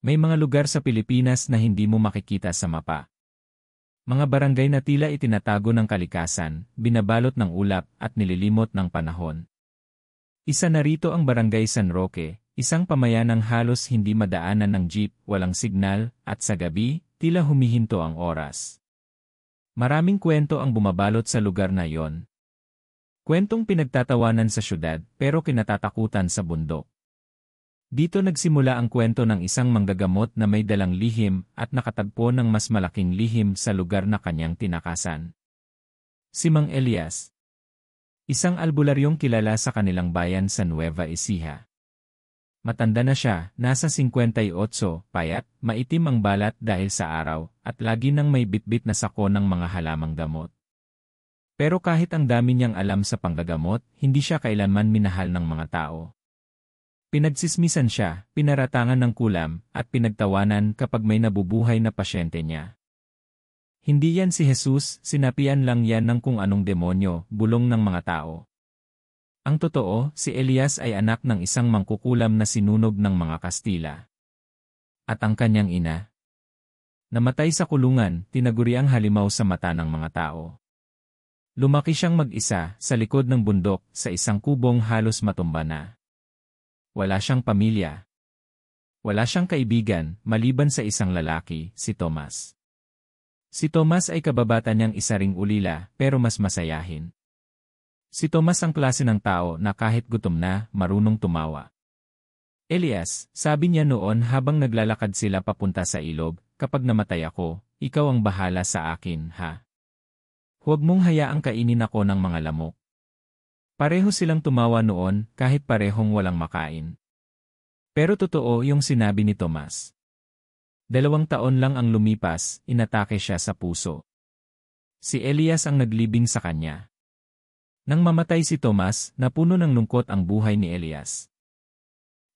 May mga lugar sa Pilipinas na hindi mo makikita sa mapa. Mga barangay na tila itinatago ng kalikasan, binabalot ng ulap at nililimot ng panahon. Isa na rito ang Barangay San Roque, isang pamayanang halos hindi madaanan ng jeep, walang signal, at sa gabi, tila humihinto ang oras. Maraming kwento ang bumabalot sa lugar na yon. Kwentong pinagtatawanan sa syudad pero kinatatakutan sa bundok. Dito nagsimula ang kwento ng isang manggagamot na may dalang lihim at nakatagpo ng mas malaking lihim sa lugar na kanyang tinakasan. Si Mang Elias. Isang albularyong kilala sa kanilang bayan sa Nueva Ecija. Matanda na siya, nasa 58, payat, maitim ang balat dahil sa araw, at lagi nang may bitbit na sako ng mga halamang gamot. Pero kahit ang dami niyang alam sa panggagamot, hindi siya kailanman minahal ng mga tao. Pinagsismisan siya, pinaratangan ng kulam, at pinagtawanan kapag may nabubuhay na pasyente niya. Hindi yan si Jesus, sinapian lang yan ng kung anong demonyo, bulong ng mga tao. Ang totoo, si Elias ay anak ng isang mangkukulam na sinunog ng mga Kastila. At ang kanyang ina, namatay sa kulungan, tinaguri ang halimaw sa mata ng mga tao. Lumaki siyang mag-isa, sa likod ng bundok, sa isang kubong halos matumba na. Wala siyang pamilya. Wala siyang kaibigan, maliban sa isang lalaki, si Tomas. Si Tomas ay kababata niyang isa ring ulila, pero mas masayahin. Si Tomas ang klase ng tao na kahit gutom na, marunong tumawa. Elias, sabi niya noon habang naglalakad sila papunta sa ilog, kapag namatay ako, ikaw ang bahala sa akin, ha? Huwag mong hayaang kainin ako ng mga lamok. Pareho silang tumawa noon kahit parehong walang makain. Pero totoo yung sinabi ni Tomas. 2 taon lang ang lumipas, inatake siya sa puso. Si Elias ang naglibing sa kanya. Nang mamatay si Tomas, napuno ng lungkot ang buhay ni Elias.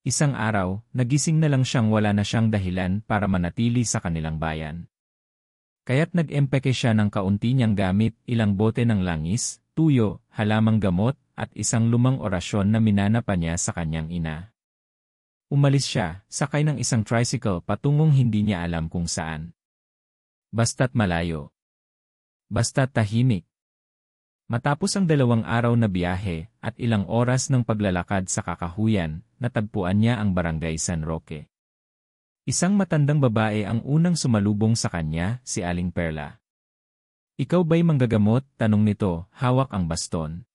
Isang araw, nagising na lang siyang wala na siyang dahilan para manatili sa kanilang bayan. Kaya't nag-empeke siya ng kaunti niyang gamit, ilang bote ng langis, tuyo, halamang gamot, at isang lumang orasyon na minana niya sa kanyang ina. Umalis siya, sakay ng isang tricycle patungong hindi niya alam kung saan. Basta't malayo. Basta't tahimik. Matapos ang 2 araw na biyahe at ilang oras ng paglalakad sa kakahuyan, natagpuan niya ang Barangay San Roque. Isang matandang babae ang unang sumalubong sa kanya, si Aling Perla. Ikaw ba'y manggagamot? Tanong nito, hawak ang baston.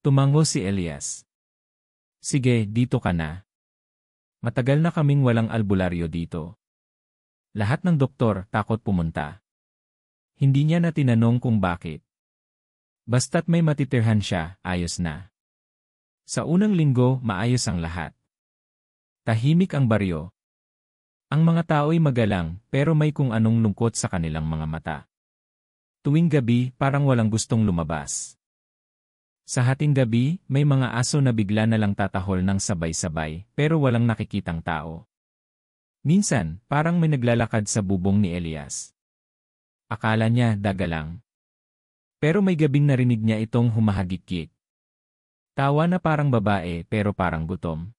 Tumango si Elias. Sige, dito ka na. Matagal na kaming walang albularyo dito. Lahat ng doktor takot pumunta. Hindi niya na tinanong kung bakit. Basta't may matitirhan siya, ayos na. Sa unang linggo, maayos ang lahat. Tahimik ang baryo. Ang mga tao'y magalang, pero may kung anong lungkot sa kanilang mga mata. Tuwing gabi, parang walang gustong lumabas. Sa hating gabi, may mga aso na bigla na lang tatahol ng sabay-sabay, pero walang nakikitang tao. Minsan, parang may naglalakad sa bubong ni Elias. Akala niya daga lang. Pero may gabing narinig niya itong humahagikik. Tawa na parang babae pero parang gutom.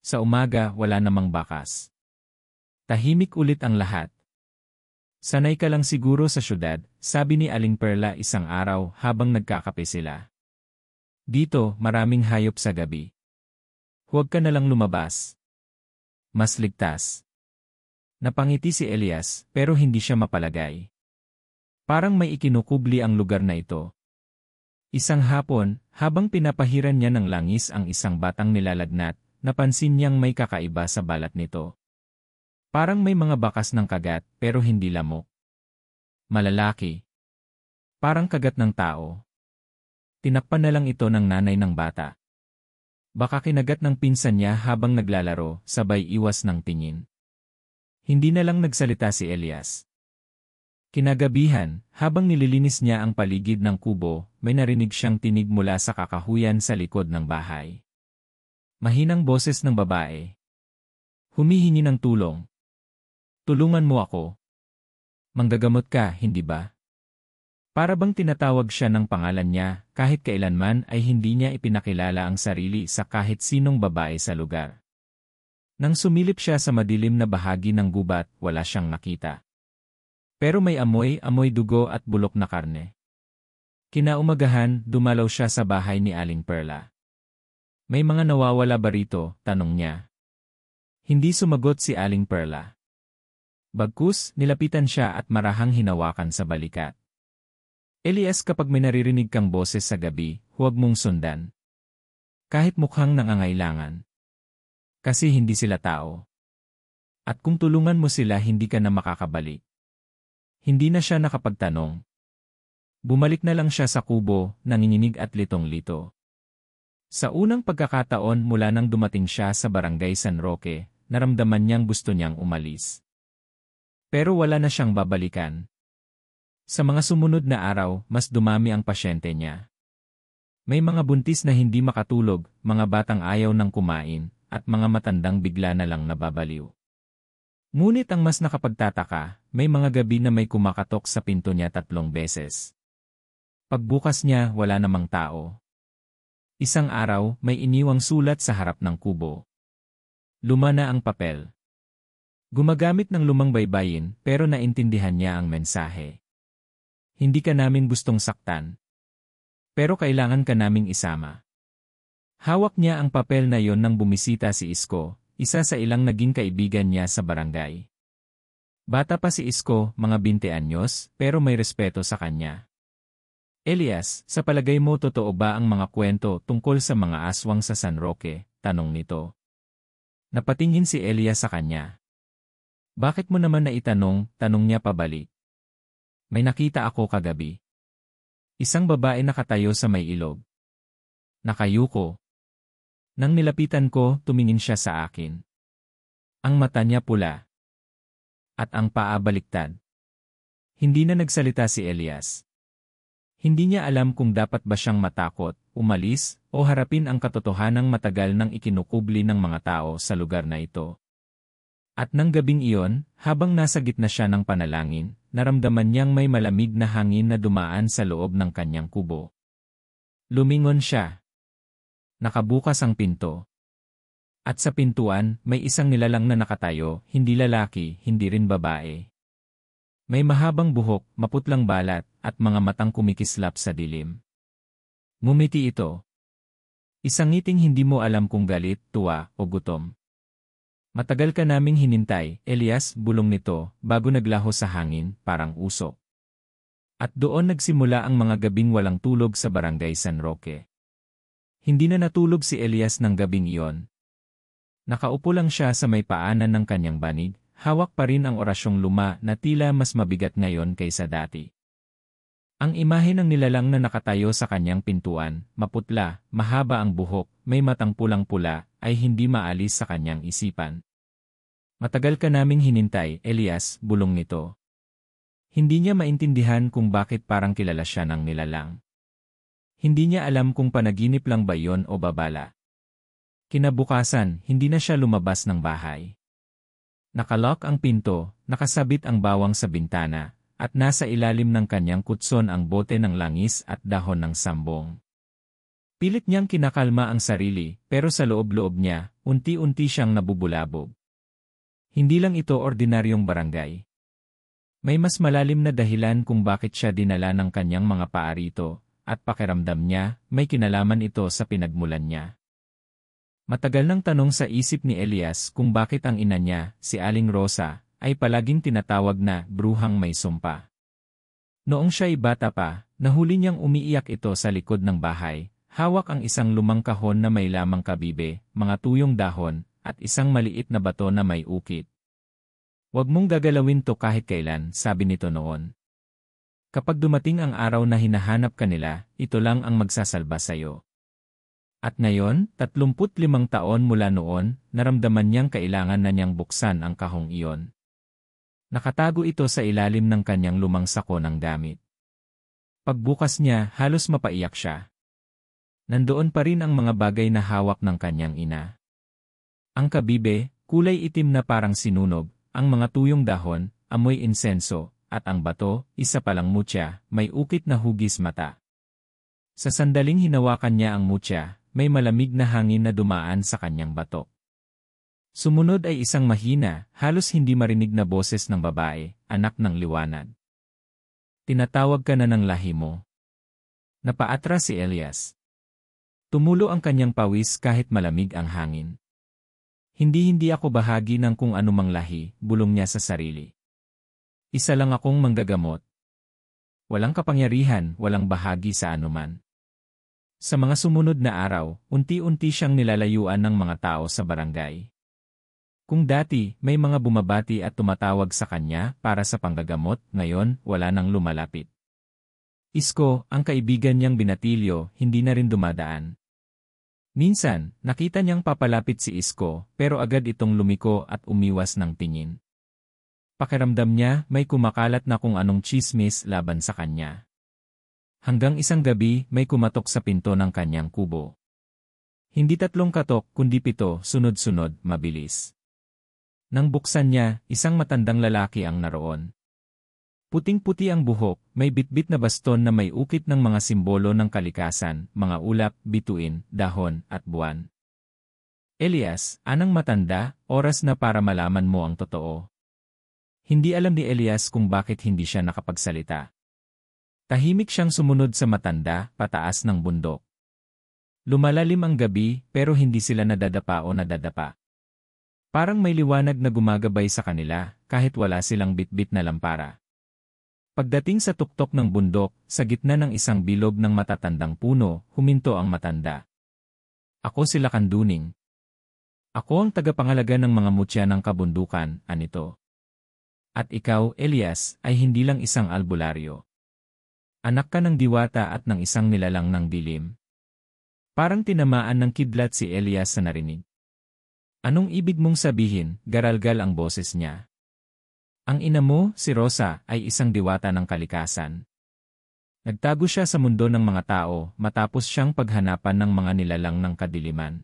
Sa umaga, wala namang bakas. Tahimik ulit ang lahat. Sanay ka lang siguro sa syudad, sabi ni Aling Perla isang araw habang nagkakape sila. Dito, maraming hayop sa gabi. Huwag ka na lang lumabas. Mas ligtas. Napangiti si Elias, pero hindi siya mapalagay. Parang may ikinukubli ang lugar na ito. Isang hapon, habang pinapahiran niya ng langis ang isang batang nilalagnat, napansin niyang may kakaiba sa balat nito. Parang may mga bakas ng kagat, pero hindi lamok. Malalaki. Parang kagat ng tao. Tinakpan na lang ito ng nanay ng bata. Baka kinagat ng pinsan niya habang naglalaro, sabay iwas ng tingin. Hindi na lang nagsalita si Elias. Kinagabihan, habang nililinis niya ang paligid ng kubo, may narinig siyang tinig mula sa kakahuyan sa likod ng bahay. Mahinang boses ng babae. Humihingi ng tulong. Tulungan mo ako. Manggagamot ka, hindi ba? Para bang tinatawag siya ng pangalan niya, kahit kailanman ay hindi niya ipinakilala ang sarili sa kahit sinong babae sa lugar. Nang sumilip siya sa madilim na bahagi ng gubat, wala siyang nakita. Pero may amoy dugo at bulok na karne. Kinaumagahan, dumalaw siya sa bahay ni Aling Perla. May mga nawawala ba rito? Tanong niya. Hindi sumagot si Aling Perla. Bagkus, nilapitan siya at marahang hinawakan sa balikat. Elias, kapag may naririnig kang boses sa gabi, huwag mong sundan. Kahit mukhang nangangailangan. Kasi hindi sila tao. At kung tulungan mo sila, hindi ka na makakabalik. Hindi na siya nakapagtanong. Bumalik na lang siya sa kubo, nanginginig at litong-lito. Sa unang pagkakataon mula nang dumating siya sa Barangay San Roque, naramdaman niyang gusto niyang umalis. Pero wala na siyang babalikan. Sa mga sumunod na araw, mas dumami ang pasyente niya. May mga buntis na hindi makatulog, mga batang ayaw ng kumain, at mga matandang bigla na lang nababaliw. Ngunit ang mas nakapagtataka, may mga gabi na may kumakatok sa pinto niya 3 beses. Pagbukas niya, wala namang tao. Isang araw, may iniwang sulat sa harap ng kubo. Luma na ang papel. Gumagamit ng lumang baybayin, pero naintindihan niya ang mensahe. Hindi ka namin gustong saktan. Pero kailangan ka naming isama. Hawak niya ang papel na yon nang bumisita si Isko, isa sa ilang naging kaibigan niya sa barangay. Bata pa si Isko, mga 20 anyos, pero may respeto sa kanya. Elias, sa palagay mo totoo ba ang mga kwento tungkol sa mga aswang sa San Roque? Tanong nito. Napatingin si Elias sa kanya. Bakit mo naman naitanong? Tanong niya pabalik. May nakita ako kagabi. Isang babae nakatayo sa may ilog. Nakayuko. Nang nilapitan ko, tumingin siya sa akin. Ang mata niya pula. At ang paa baliktad. Hindi na nagsalita si Elias. Hindi niya alam kung dapat ba siyang matakot, umalis, o harapin ang katotohanang matagal nang ikinukubli ng mga tao sa lugar na ito. At nang gabing iyon, habang nasa gitna siya ng panalangin, naramdaman niyang may malamig na hangin na dumaan sa loob ng kanyang kubo. Lumingon siya. Nakabukas ang pinto. At sa pintuan, may isang nilalang na nakatayo, hindi lalaki, hindi rin babae. May mahabang buhok, maputlang balat, at mga matang kumikislap sa dilim. Ngumiti ito. Isang ngiting hindi mo alam kung galit, tuwa, o gutom. Matagal ka naming hinintay, Elias, bulong nito, bago naglaho sa hangin, parang usok. At doon nagsimula ang mga gabing walang tulog sa Barangay San Roque. Hindi na natulog si Elias ng gabing iyon. Nakaupo lang siya sa may paanan ng kanyang banig, hawak pa rin ang orasyong luma na tila mas mabigat ngayon kaysa dati. Ang imahe ng nilalang na nakatayo sa kanyang pintuan, maputla, mahaba ang buhok, may matang pulang-pula, ay hindi maalis sa kanyang isipan. Matagal ka naming hinintay, Elias, bulong nito. Hindi niya maintindihan kung bakit parang kilala siya ng nilalang. Hindi niya alam kung panaginip lang ba yon o babala. Kinabukasan, hindi na siya lumabas ng bahay. Nakalock ang pinto, nakasabit ang bawang sa bintana, at nasa ilalim ng kanyang kutson ang bote ng langis at dahon ng sambong. Pilit niyang kinakalma ang sarili, pero sa loob-loob niya, unti-unti siyang nabubulabog. Hindi lang ito ordinaryong barangay. May mas malalim na dahilan kung bakit siya dinala ng kanyang mga paa rito, at pakiramdam niya, may kinalaman ito sa pinagmulan niya. Matagal nang tanong sa isip ni Elias kung bakit ang ina niya, si Aling Rosa, ay palaging tinatawag na bruhang may sumpa. Noong siya'y bata pa, nahuli niyang umiiyak ito sa likod ng bahay, hawak ang isang lumang kahon na may lamang kabibe, mga tuyong dahon, at isang maliit na bato na may ukit. Huwag mong gagalawin to kahit kailan, sabi nito noon. Kapag dumating ang araw na hinahanap ka nila, ito lang ang magsasalba sa'yo. At ngayon, 35 taon mula noon, naramdaman niyang kailangan na niyang buksan ang kahong iyon. Nakatago ito sa ilalim ng kanyang lumang sako ng gamit. Pagbukas niya, halos mapaiyak siya. Nandoon pa rin ang mga bagay na hawak ng kanyang ina. Ang kabibe, kulay itim na parang sinunog, ang mga tuyong dahon, amoy insenso, at ang bato, isa palang mutya, may ukit na hugis mata. Sa sandaling hinawakan niya ang mutya, may malamig na hangin na dumaan sa kanyang batok. Sumunod ay isang mahina, halos hindi marinig na boses ng babae, anak ng liwanag. Tinatawag ka na ng lahi mo. Napaatras si Elias. Tumulo ang kanyang pawis kahit malamig ang hangin. Hindi ako bahagi ng kung anumang lahi, bulong niya sa sarili. Isa lang akong manggagamot. Walang kapangyarihan, walang bahagi sa anuman. Sa mga sumunod na araw, unti-unti siyang nilalayuan ng mga tao sa barangay. Kung dati, may mga bumabati at tumatawag sa kanya para sa panggagamot, ngayon, wala nang lumalapit. Isko, ang kaibigan niyang binatilyo, hindi na rin dumadaan. Minsan, nakita niyang papalapit si Isko, pero agad itong lumiko at umiwas ng tingin. Pakiramdam niya, may kumakalat na kung anong tsismis laban sa kanya. Hanggang isang gabi, may kumatok sa pinto ng kanyang kubo. Hindi 3 katok, kundi 7, sunod-sunod, mabilis. Nang buksan niya, isang matandang lalaki ang naroon. Puting-puti ang buhok, may bitbit na baston na may ukit ng mga simbolo ng kalikasan, mga ulap, bituin, dahon, at buwan. Elias, anang matanda, oras na para malaman mo ang totoo. Hindi alam ni Elias kung bakit hindi siya nakapagsalita. Tahimik siyang sumunod sa matanda, pataas ng bundok. Lumalalim ang gabi, pero hindi sila nadadapa o nadadapa. Parang may liwanag na gumagabay sa kanila, kahit wala silang bitbit na lampara. Pagdating sa tuktok ng bundok, sa gitna ng isang bilog ng matatandang puno, huminto ang matanda. Ako si Lakanduning. Ako ang tagapangalaga ng mga mutya ng kabundukan, anito. At ikaw, Elias, ay hindi lang isang albularyo. Anak ka ng diwata at ng isang nilalang ng dilim. Parang tinamaan ng kidlat si Elias sa narinig. Anong ibig mong sabihin? Garalgal ang boses niya. Ang ina mo, si Rosa, ay isang diwata ng kalikasan. Nagtago siya sa mundo ng mga tao matapos siyang paghanapan ng mga nilalang ng kadiliman.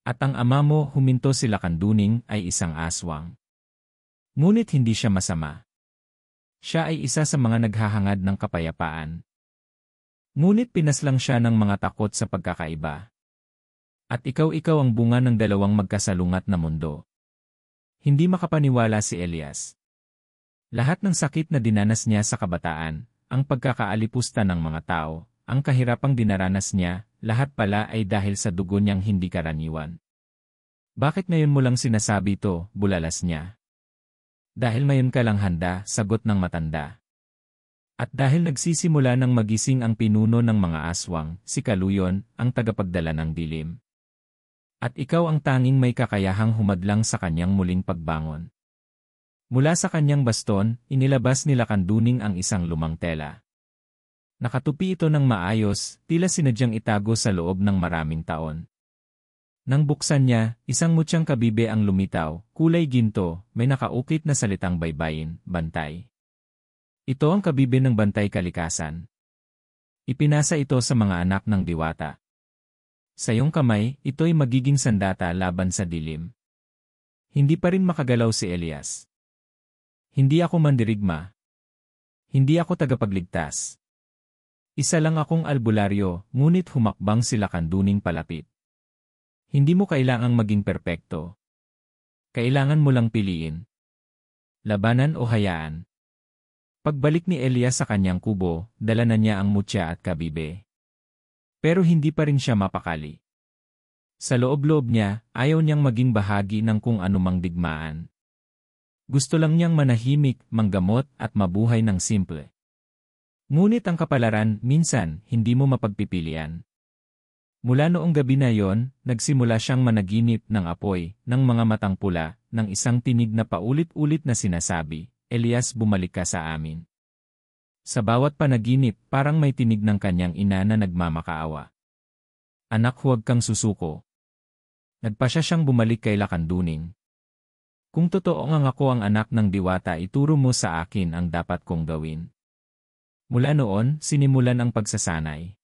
At ang ama mo, huminto si Lakanduning, ay isang aswang. Ngunit hindi siya masama. Siya ay isa sa mga naghahangad ng kapayapaan. Ngunit pinaslang siya ng mga takot sa pagkakaiba. At ikaw ang bunga ng dalawang magkasalungat na mundo. Hindi makapaniwala si Elias. Lahat ng sakit na dinanas niya sa kabataan, ang pagkakaalipusta ng mga tao, ang kahirapang dinaranas niya, lahat pala ay dahil sa dugo niyang hindi karaniwan. Bakit ngayon mo lang sinasabi ito, bulalas niya? Dahil ngayon ka lang handa, sagot ng matanda. At dahil nagsisimula ng magising ang pinuno ng mga aswang, si Kaluyon, ang tagapagdala ng dilim. At ikaw ang tanging may kakayahang humadlang sa kanyang muling pagbangon. Mula sa kanyang baston, inilabas ni Lakanduning ang isang lumang tela. Nakatupi ito ng maayos, tila sinadyang itago sa loob ng maraming taon. Nang buksan niya, isang mutyang kabibe ang lumitaw, kulay ginto, may nakaukit na salitang baybayin, bantay. Ito ang kabibe ng bantay kalikasan. Ipinasa ito sa mga anak ng diwata. Sa iyong kamay, ito'y magiging sandata laban sa dilim. Hindi pa rin makagalaw si Elias. Hindi ako mandirigma. Hindi ako tagapagligtas. Isa lang akong albularyo, ngunit humakbang si Lakanduning palapit. Hindi mo kailangang maging perpekto. Kailangan mo lang piliin. Labanan o hayaan. Pagbalik ni Elias sa kanyang kubo, dala na niya ang mutya at kabibe. Pero hindi pa rin siya mapakali. Sa loob-loob niya, ayaw niyang maging bahagi ng kung anumang digmaan. Gusto lang niyang manahimik, manggamot at mabuhay ng simple. Ngunit ang kapalaran, minsan, hindi mo mapagpipilian. Mula noong gabi na yon, nagsimula siyang managinip ng apoy, ng mga matang pula, ng isang tinig na paulit-ulit na sinasabi, Elias, bumalik ka sa amin. Sa bawat panaginip, parang may tinig ng kanyang ina na nagmamakaawa. Anak, huwag kang susuko. Nagpasya siyang bumalik kay Lakanduning. Kung totoo nga ako ang anak ng diwata, ituro mo sa akin ang dapat kong gawin. Mula noon, sinimulan ang pagsasanay.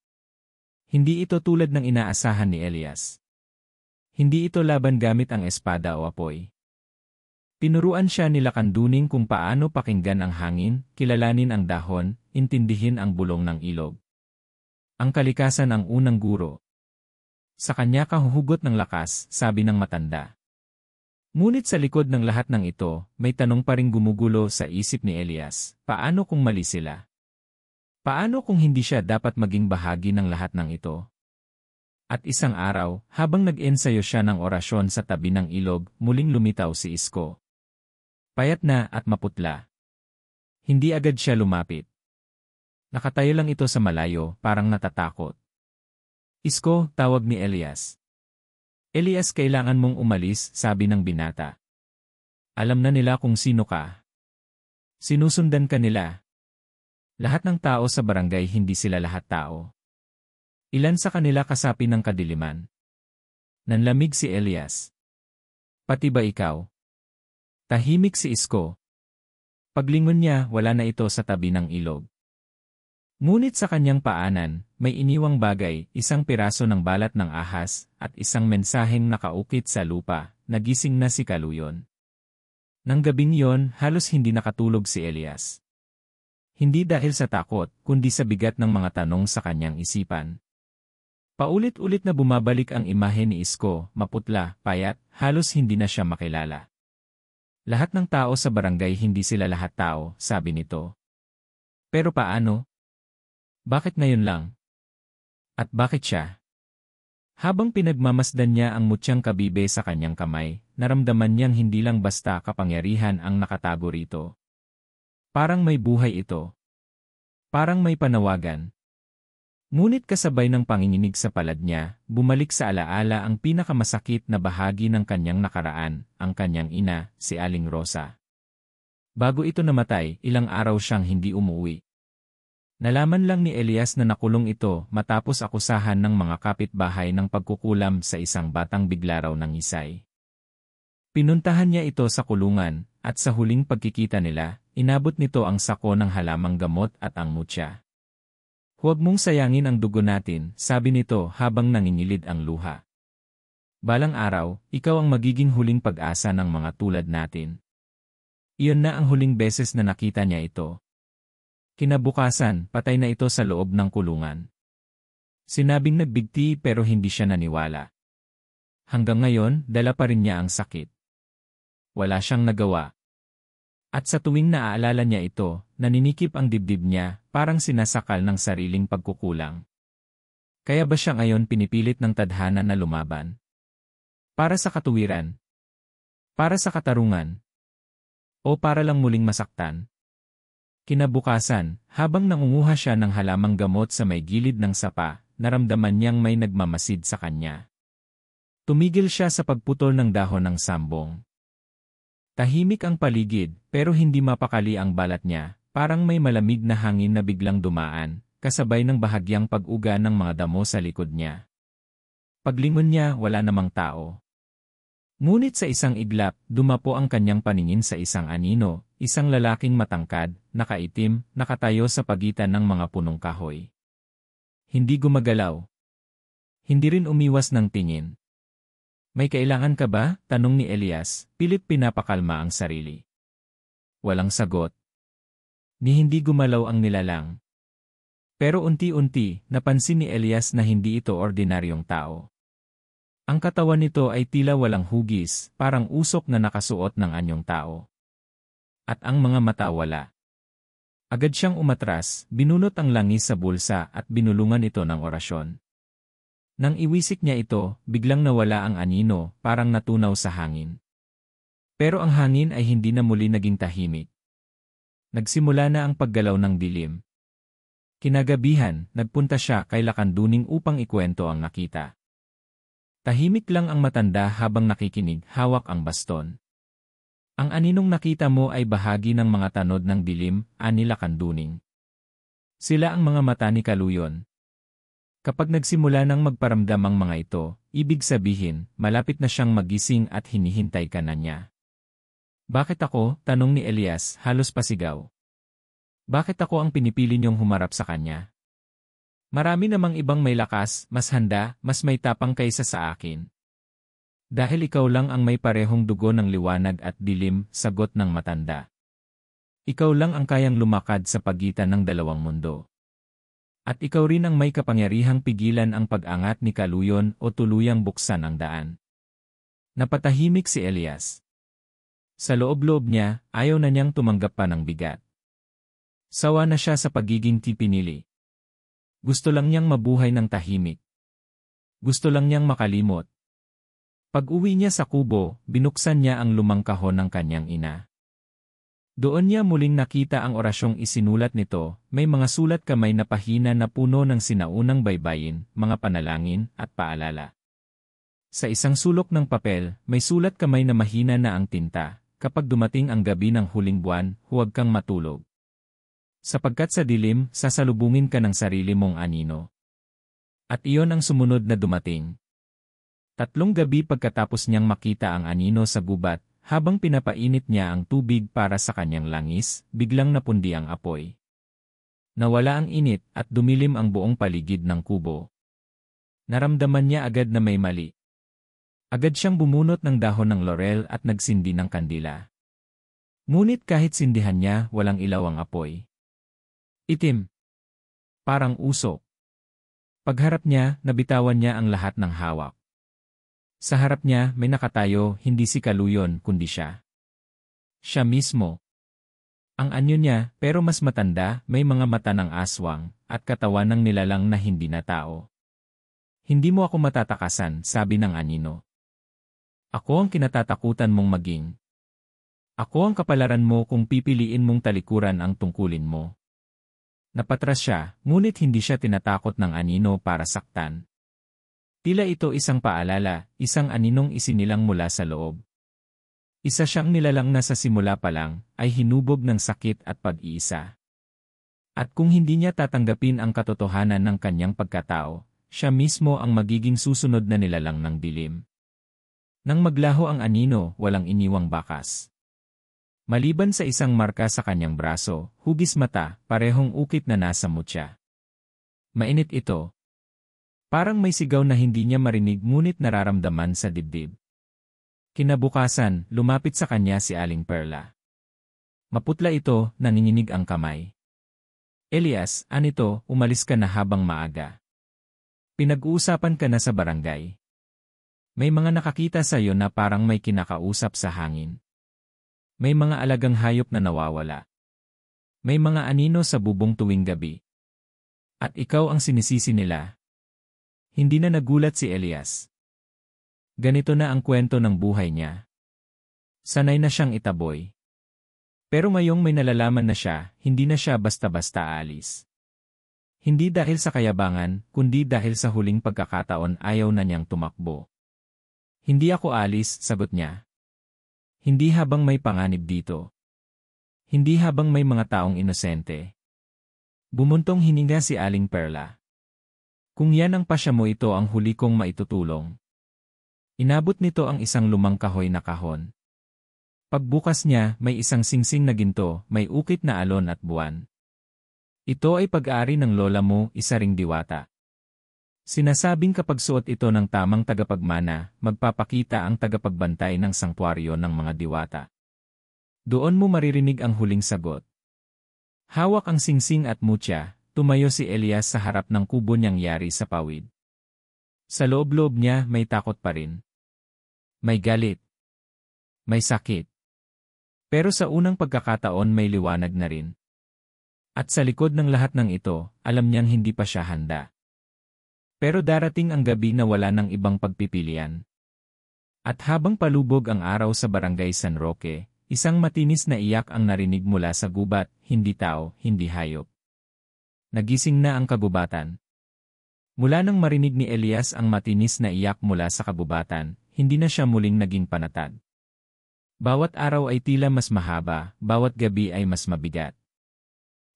Hindi ito tulad ng inaasahan ni Elias. Hindi ito laban gamit ang espada o apoy. Tinuruan siya ni Lakanduning kung paano pakinggan ang hangin, kilalanin ang dahon, intindihin ang bulong ng ilog. Ang kalikasan ang unang guro. Sa kanya ka huhugot ng lakas, sabi ng matanda. Ngunit sa likod ng lahat ng ito, may tanong pa ring gumugulo sa isip ni Elias, paano kung mali sila? Paano kung hindi siya dapat maging bahagi ng lahat ng ito? At isang araw, habang nag-ensayo siya ng orasyon sa tabi ng ilog, muling lumitaw si Isko. Payat na at maputla. Hindi agad siya lumapit. Nakatayo lang ito sa malayo, parang natatakot. Isko, tawag ni Elias. Elias, kailangan mong umalis, sabi ng binata. Alam na nila kung sino ka. Sinusundan ka nila. Lahat ng tao sa barangay, hindi sila lahat tao. Ilan sa kanila kasapi ng kadiliman. Nanlamig si Elias. Pati ba ikaw? Tahimik si Isko. Paglingon niya, wala na ito sa tabi ng ilog. Ngunit sa kanyang paanan, may iniwang bagay, isang piraso ng balat ng ahas, at isang mensaheng nakaukit sa lupa, nagising na si Kaluyon. Nang gabing yon, halos hindi nakatulog si Elias. Hindi dahil sa takot, kundi sa bigat ng mga tanong sa kanyang isipan. Paulit-ulit na bumabalik ang imahe ni Isko, maputla, payat, halos hindi na siya makilala. Lahat ng tao sa barangay, hindi sila lahat tao, sabi nito. Pero paano? Bakit ngayon lang? At bakit siya? Habang pinagmamasdan niya ang mutyang kabibe sa kanyang kamay, naramdaman niyang hindi lang basta kapangyarihan ang nakatago rito. Parang may buhay ito. Parang may panawagan. Ngunit kasabay ng panginginig sa palad niya, bumalik sa alaala ang pinakamasakit na bahagi ng kanyang nakaraan, ang kanyang ina, si Aling Rosa. Bago ito namatay, ilang araw siyang hindi umuwi. Nalaman lang ni Elias na nakulong ito matapos akusahan ng mga kapitbahay ng pagkukulam sa isang batang bigla raw ng isay. Pinuntahan niya ito sa kulungan, at sa huling pagkikita nila, inabot nito ang sako ng halamang gamot at ang mutya. Huwag mong sayangin ang dugo natin, sabi nito habang nangingilid ang luha. Balang araw, ikaw ang magiging huling pag-asa ng mga tulad natin. Iyon na ang huling beses na nakita niya ito. Kinabukasan, patay na ito sa loob ng kulungan. Sinabing nagbigti pero hindi siya naniwala. Hanggang ngayon, dala pa rin niya ang sakit. Wala siyang nagawa. At sa tuwing naaalala niya ito, naninikip ang dibdib niya, parang sinasakal ng sariling pagkukulang. Kaya ba siya ngayon pinipilit ng tadhana na lumaban? Para sa katuwiran? Para sa katarungan? O para lang muling masaktan? Kinabukasan, habang nangunguha siya ng halamang gamot sa may gilid ng sapa, naramdaman niyang may nagmamasid sa kanya. Tumigil siya sa pagputol ng dahon ng sambong. Tahimik ang paligid, pero hindi mapakali ang balat niya, parang may malamig na hangin na biglang dumaan, kasabay ng bahagyang pag-uga ng mga damo sa likod niya. Paglingon niya, wala namang tao. Ngunit sa isang iglap, dumapo ang kanyang paningin sa isang anino, isang lalaking matangkad, nakaitim, nakatayo sa pagitan ng mga punong kahoy. Hindi gumagalaw. Hindi rin umiwas ng tingin. May kailangan ka ba? Tanong ni Elias, pilit pinapakalma ang sarili. Walang sagot. Ni hindi gumalaw ang nilalang. Pero unti-unti, napansin ni Elias na hindi ito ordinaryong tao. Ang katawan nito ay tila walang hugis, parang usok na nakasuot ng anyong tao. At ang mga mata wala. Agad siyang umatras, binunot ang langis sa bulsa at binulungan ito ng orasyon. Nang iwisik niya ito, biglang nawala ang anino, parang natunaw sa hangin. Pero ang hangin ay hindi na muli naging tahimik. Nagsimula na ang paggalaw ng dilim. Kinagabihan, nagpunta siya kay Lakanduning upang ikwento ang nakita. Tahimik lang ang matanda habang nakikinig, hawak ang baston. Ang aninong nakita mo ay bahagi ng mga tanod ng dilim, ani Lakanduning. Sila ang mga mata ni Kaluyon. Kapag nagsimula nang magparamdam ang mga ito, ibig sabihin, malapit na siyang magising at hinihintay ka na niya. Bakit ako? Tanong ni Elias, halos pasigaw. Bakit ako ang pinipili niyong humarap sa kanya? Marami namang ibang may lakas, mas handa, mas may tapang kaysa sa akin. Dahil ikaw lang ang may parehong dugo ng liwanag at dilim, sagot ng matanda. Ikaw lang ang kayang lumakad sa pagitan ng dalawang mundo. At ikaw rin ang may kapangyarihang pigilan ang pag-angat ni Kaluyon o tuluyang buksan ang daan. Napatahimik si Elias. Sa loob-loob niya, ayaw na niyang tumanggap pa ng bigat. Sawa na siya sa pagiging tipinili. Gusto lang niyang mabuhay ng tahimik. Gusto lang niyang makalimot. Pag-uwi niya sa kubo, binuksan niya ang lumang kahon ng kanyang ina. Doon niya muling nakita ang orasyong isinulat nito, may mga sulat kamay na pahina na puno ng sinaunang baybayin, mga panalangin, at paalala. Sa isang sulok ng papel, may sulat kamay na mahina na ang tinta, kapag dumating ang gabi ng huling buwan, huwag kang matulog. Sapagkat sa dilim, sasalubungin ka ng sarili mong anino. At iyon ang sumunod na dumating. 3 gabi pagkatapos niyang makita ang anino sa gubat, habang pinapainit niya ang tubig para sa kanyang langis, biglang napundi ang apoy. Nawala ang init at dumilim ang buong paligid ng kubo. Naramdaman niya agad na may mali. Agad siyang bumunot ng dahon ng laurel at nagsindi ng kandila. Ngunit kahit sindihan niya, walang ilaw ang apoy. Itim. Parang usok. Pagharap niya, nabitawan niya ang lahat ng hawak. Sa harap niya, may nakatayo, hindi si Kaluyon, kundi siya. Siya mismo. Ang anyo niya, pero mas matanda, may mga mata ng aswang, at katawan ng nilalang na hindi na tao. Hindi mo ako matatakasan, sabi ng anino. Ako ang kinatatakutan mong maging. Ako ang kapalaran mo kung pipiliin mong talikuran ang tungkulin mo. Napatras siya, ngunit hindi siya tinatakot ng anino para saktan. Tila ito isang paalala, isang aninong isinilang mula sa loob. Isa siyang nilalang na sa simula pa lang, ay hinubog ng sakit at pag-iisa. At kung hindi niya tatanggapin ang katotohanan ng kanyang pagkatao, siya mismo ang magiging susunod na nilalang ng dilim. Nang maglaho ang anino, walang iniwang bakas. Maliban sa isang marka sa kanyang braso, hugis mata, parehong ukit na nasa mutya. Mainit ito. Parang may sigaw na hindi niya marinig ngunit nararamdaman sa dibdib. Kinabukasan, lumapit sa kanya si Aling Perla. Maputla ito, nanginginig ang kamay. Elias, anito, umalis ka na habang maaga. Pinag-uusapan ka na sa barangay. May mga nakakita sa iyo na parang may kinakausap sa hangin. May mga alagang hayop na nawawala. May mga anino sa bubong tuwing gabi. At ikaw ang sinisisi nila. Hindi na nagulat si Elias. Ganito na ang kwento ng buhay niya. Sanay na siyang itaboy. Pero ngayong may nalalaman na siya, hindi na siya basta-basta aalis. Hindi dahil sa kayabangan, kundi dahil sa huling pagkakataon ayaw na niyang tumakbo. Hindi ako alis, sagot niya. Hindi habang may panganib dito. Hindi habang may mga taong inosente. Bumuntong hininga si Aling Perla. Kung yan ang pasya mo, ito ang huli kong maitutulong. Inabot nito ang isang lumang kahoy na kahon. Pagbukas niya, may isang singsing na ginto, may ukit na alon at buwan. Ito ay pag-aari ng lola mo, isa ring diwata. Sinasabing kapag suot ito ng tamang tagapagmana, magpapakita ang tagapagbantay ng sangtuaryo ng mga diwata. Doon mo maririnig ang huling sagot. Hawak ang singsing at mutya. Tumayo si Elias sa harap ng kubo niyang yari sa pawid. Sa loob-loob niya may takot pa rin. May galit. May sakit. Pero sa unang pagkakataon may liwanag na rin. At sa likod ng lahat ng ito, alam niyang hindi pa siya handa. Pero darating ang gabi na wala ng ibang pagpipilian. At habang palubog ang araw sa barangay San Roque, isang matinis na iyak ang narinig mula sa gubat, hindi tao, hindi hayop. Nagising na ang kagubatan. Mula nang marinig ni Elias ang matinis na iyak mula sa kagubatan, hindi na siya muling naging panatag. Bawat araw ay tila mas mahaba, bawat gabi ay mas mabigat.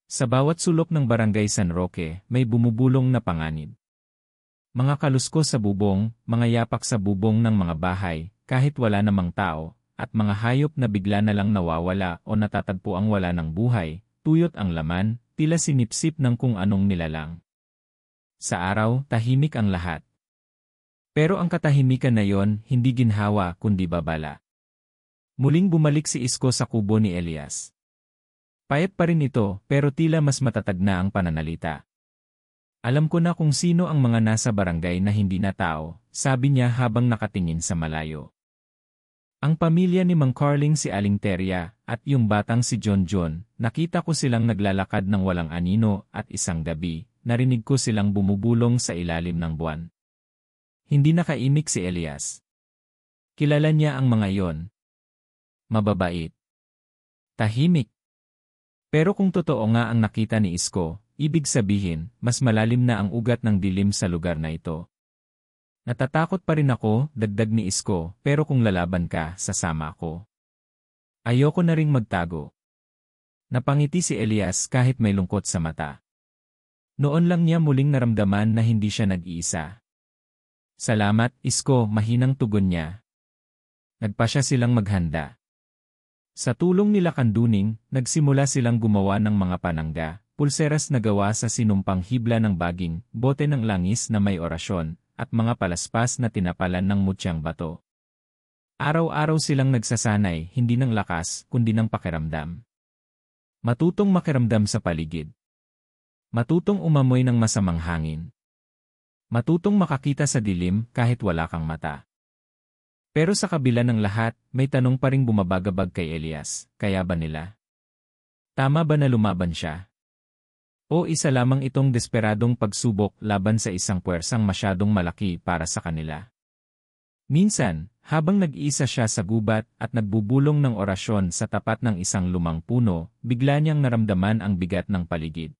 Sa bawat sulok ng barangay San Roque, may bumubulong na panganib. Mga kaluskos sa bubong, mga yapak sa bubong ng mga bahay, kahit wala namang tao, at mga hayop na bigla na lang nawawala o natatagpo ang wala ng buhay, tuyot ang laman, tila sinipsip ng kung anong nilalang. Sa araw, tahimik ang lahat. Pero ang katahimikan na yon, hindi ginhawa kundi babala. Muling bumalik si Isko sa kubo ni Elias. Payat pa rin ito, pero tila mas matatag na ang pananalita. Alam ko na kung sino ang mga nasa barangay na hindi na tao, sabi niya habang nakatingin sa malayo. Ang pamilya ni Mang Carling si Aling Teria at yung batang si John John, nakita ko silang naglalakad ng walang anino at isang gabi, narinig ko silang bumubulong sa ilalim ng buwan. Hindi nakaimik si Elias. Kilala niya ang mga yon. Mababait. Tahimik. Pero kung totoo nga ang nakita ni Isko, ibig sabihin, mas malalim na ang ugat ng dilim sa lugar na ito. Natatakot pa rin ako, dagdag ni Isko, pero kung lalaban ka, sasama ako. Ayoko na ring magtago. Napangiti si Elias kahit may lungkot sa mata. Noon lang niya muling naramdaman na hindi siya nag-iisa. Salamat, Isko, mahinang tugon niya. Nagpa siya silang maghanda. Sa tulong nila Kanduning, nagsimula silang gumawa ng mga panangga, pulseras na gawa sa sinumpang hibla ng baging, bote ng langis na may orasyon, at mga palaspas na tinapalan ng mutyang bato. Araw-araw silang nagsasanay, hindi ng lakas, kundi ng pakiramdam. Matutong makiramdam sa paligid. Matutong umamoy ng masamang hangin. Matutong makakita sa dilim kahit wala kang mata. Pero sa kabila ng lahat, may tanong pa ring bumabagabag kay Elias, kaya ba nila? Tama ba na lumaban siya? O isa lamang itong desperadong pagsubok laban sa isang puwersang masyadong malaki para sa kanila? Minsan, habang nag-iisa siya sa gubat at nagbubulong ng orasyon sa tapat ng isang lumang puno, bigla niyang naramdaman ang bigat ng paligid.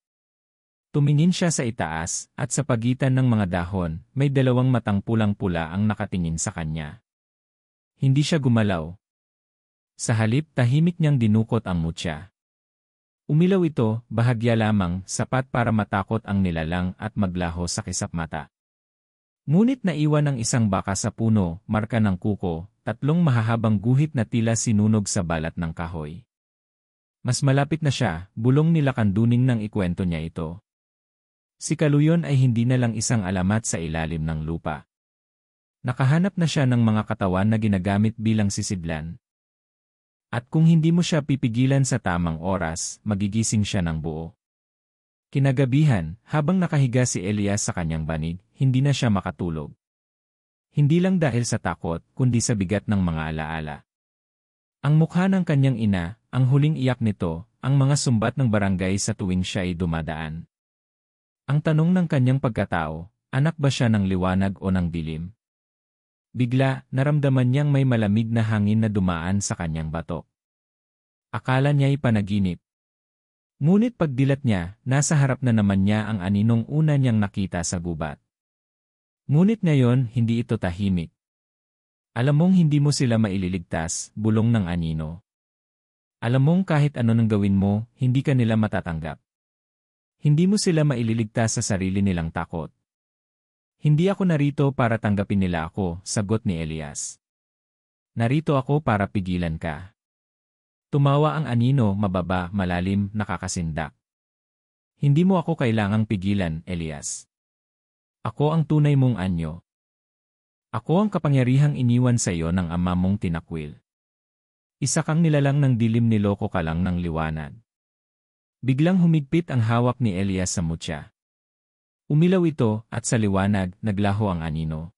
Tumingin siya sa itaas, at sa pagitan ng mga dahon, may dalawang matang pulang-pula ang nakatingin sa kanya. Hindi siya gumalaw. Sa halip, tahimik niyang dinukot ang mutya. Umilaw ito, bahagya lamang, sapat para matakot ang nilalang at maglaho sa kisap mata. Ngunit naiwan ang isang baka sa puno, marka ng kuko, tatlong mahahabang guhit na tila sinunog sa balat ng kahoy. Mas malapit na siya, bulong nila Kanduning nang ikwento niya ito. Si Kaluyon ay hindi na lang isang alamat sa ilalim ng lupa. Nakahanap na siya ng mga katawan na ginagamit bilang sisidlan. At kung hindi mo siya pipigilan sa tamang oras, magigising siya ng buo. Kinagabihan, habang nakahiga si Elias sa kanyang banig, hindi na siya makatulog. Hindi lang dahil sa takot, kundi sa bigat ng mga alaala. Ang mukha ng kanyang ina, ang huling iyak nito, ang mga sumbat ng barangay sa tuwing siya ay dumadaan. Ang tanong ng kanyang pagkatao, anak ba siya ng liwanag o ng dilim? Bigla, naramdaman niyang may malamig na hangin na dumaan sa kanyang batok. Akala niya'y panaginip. Ngunit pagdilat niya, nasa harap na naman niya ang aninong una niyang nakita sa gubat. Ngunit ngayon, hindi ito tahimik. Alam mong hindi mo sila maililigtas, bulong ng anino. Alam mong kahit ano nang gawin mo, hindi ka nila matatanggap. Hindi mo sila maililigtas sa sarili nilang takot. Hindi ako narito para tanggapin nila ako, sagot ni Elias. Narito ako para pigilan ka. Tumawa ang anino, mababa, malalim, nakakasindak. Hindi mo ako kailangang pigilan, Elias. Ako ang tunay mong anyo. Ako ang kapangyarihang iniwan sa iyo ng ama mong tinakwil. Isa kang nilalang ng dilim, niloko ka lang ng liwanag. Biglang humigpit ang hawak ni Elias sa mutya. Umilaw ito, at sa liwanag, naglaho ang anino.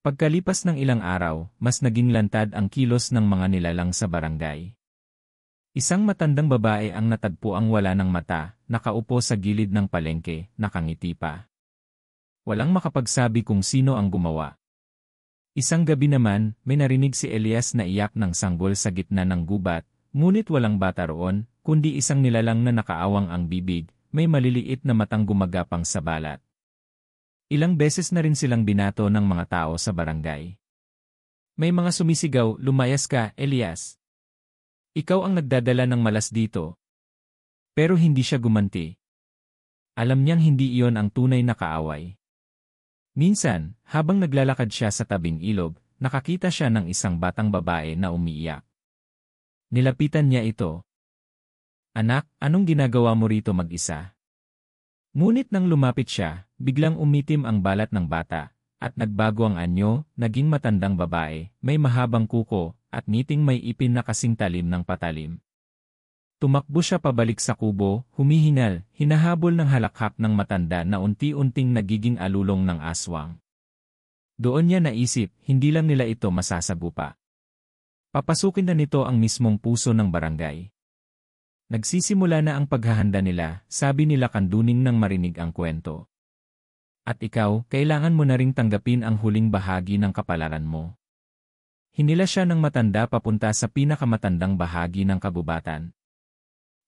Pagkalipas ng ilang araw, mas naging lantad ang kilos ng mga nilalang sa barangay. Isang matandang babae ang natagpo ang wala ng mata, nakaupo sa gilid ng palengke, nakangiti pa. Walang makapagsabi kung sino ang gumawa. Isang gabi naman, may narinig si Elias na iyak ng sanggol sa gitna ng gubat, ngunit walang bata roon, kundi isang nilalang na nakaawang ang bibig. May maliliit na matang gumagapang sa balat. Ilang beses na rin silang binato ng mga tao sa barangay. May mga sumisigaw, lumayas ka, Elias. Ikaw ang nagdadala ng malas dito. Pero hindi siya gumanti. Alam niyang hindi iyon ang tunay na kaaway. Minsan, habang naglalakad siya sa tabing ilog, nakakita siya ng isang batang babae na umiiyak. Nilapitan niya ito. Anak, anong ginagawa mo rito mag-isa? Ngunit nang lumapit siya, biglang umitim ang balat ng bata, at nagbago ang anyo, naging matandang babae, may mahabang kuko, at ngiting may ipin na kasing talim ng patalim. Tumakbo siya pabalik sa kubo, humihingal, hinahabol ng halakhak ng matanda na unti-unting nagiging alulong ng aswang. Doon niya naisip, hindi lang nila ito masasagupa. Papasukin na nito ang mismong puso ng barangay. Nagsisimula na ang paghahanda nila, sabi nila Kanduning nang marinig ang kwento. At ikaw, kailangan mo na ring tanggapin ang huling bahagi ng kapalaran mo. Hinila siya ng matanda papunta sa pinakamatandang bahagi ng kabubatan.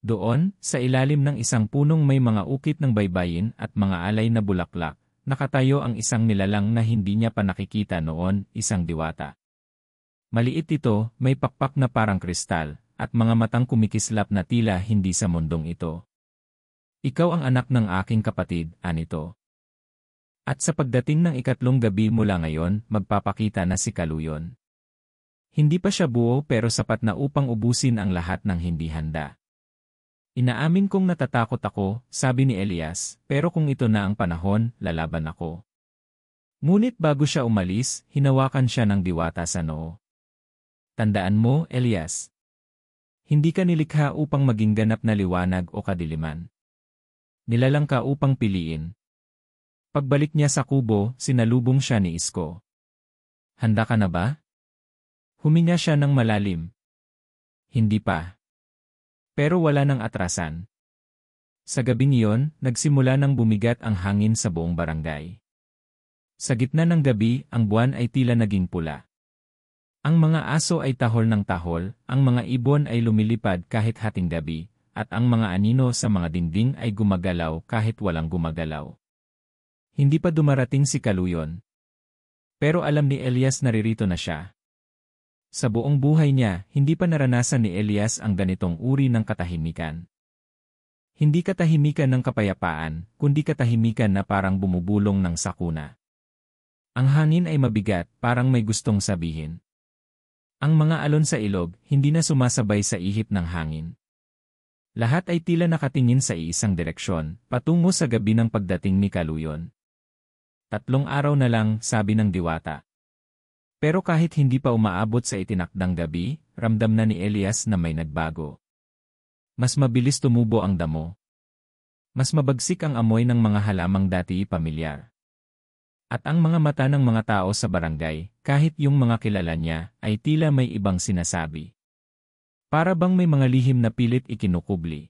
Doon, sa ilalim ng isang punong may mga ukit ng baybayin at mga alay na bulaklak, nakatayo ang isang nilalang na hindi niya pa nakikita noon, isang diwata. Maliit ito, may pakpak na parang kristal, at mga matang kumikislap na tila hindi sa mundong ito. Ikaw ang anak ng aking kapatid, anito. At sa pagdating ng ikatlong gabi mula ngayon, magpapakita na si Kaluyon. Hindi pa siya buo pero sapat na upang ubusin ang lahat ng hindi handa. Inaamin kong natatakot ako, sabi ni Elias, pero kung ito na ang panahon, lalaban ako. Ngunit bago siya umalis, hinawakan siya ng diwata sa noo. Tandaan mo, Elias. Hindi ka nilikha upang maging ganap na liwanag o kadiliman. Nilalang ka upang piliin. Pagbalik niya sa kubo, sinalubong siya ni Isko. Handa ka na ba? Huminga siya ng malalim. Hindi pa. Pero wala nang atrasan. Sa gabing iyon, nagsimula nang bumigat ang hangin sa buong barangay. Sa gitna ng gabi, ang buwan ay tila naging pula. Ang mga aso ay tahol ng tahol, ang mga ibon ay lumilipad kahit hating gabi, at ang mga anino sa mga dingding ay gumagalaw kahit walang gumagalaw. Hindi pa dumarating si Kaluyon. Pero alam ni Elias naririto na siya. Sa buong buhay niya, hindi pa naranasan ni Elias ang ganitong uri ng katahimikan. Hindi katahimikan ng kapayapaan, kundi katahimikan na parang bumubulong ng sakuna. Ang hangin ay mabigat, parang may gustong sabihin. Ang mga alon sa ilog, hindi na sumasabay sa ihip ng hangin. Lahat ay tila nakatingin sa iisang direksyon, patungo sa gabi ng pagdating ni Kaluyon. 3 araw na lang, sabi ng diwata. Pero kahit hindi pa umaabot sa itinakdang gabi, ramdam na ni Elias na may nagbago. Mas mabilis tumubo ang damo. Mas mabagsik ang amoy ng mga halamang dati pamilyar. At ang mga mata ng mga tao sa barangay, kahit yung mga kilala niya, ay tila may ibang sinasabi. Para bang may mga lihim na pilit ikinukubli.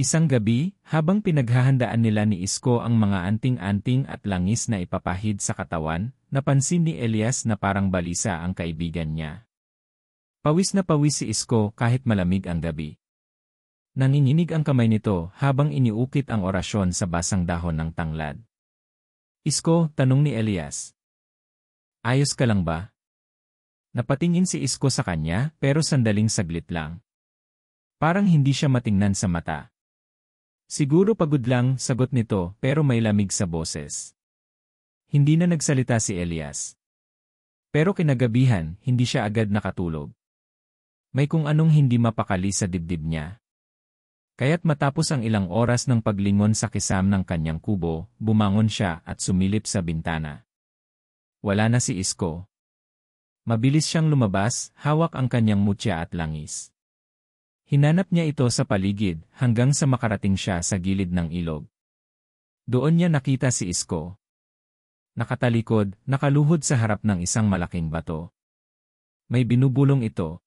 Isang gabi, habang pinaghahandaan nila ni Isko ang mga anting-anting at langis na ipapahid sa katawan, napansin ni Elias na parang balisa ang kaibigan niya. Pawis na pawis si Isko kahit malamig ang gabi. Nanginginig ang kamay nito habang iniukit ang orasyon sa basang dahon ng tanglad. Isko, tanong ni Elias. Ayos ka lang ba? Napatingin si Isko sa kanya pero sandaling saglit lang. Parang hindi siya matingnan sa mata. Siguro pagod lang, sagot nito pero may lamig sa boses. Hindi na nagsalita si Elias. Pero kinagabihan, hindi siya agad nakatulog. May kung anong hindi mapakali sa dibdib niya. Kaya't matapos ang ilang oras ng paglingon sa kisam ng kanyang kubo, bumangon siya at sumilip sa bintana. Wala na si Isko. Mabilis siyang lumabas, hawak ang kanyang mutya at langis. Hinanap niya ito sa paligid hanggang sa makarating siya sa gilid ng ilog. Doon niya nakita si Isko. Nakatalikod, nakaluhod sa harap ng isang malaking bato. May binubulong ito.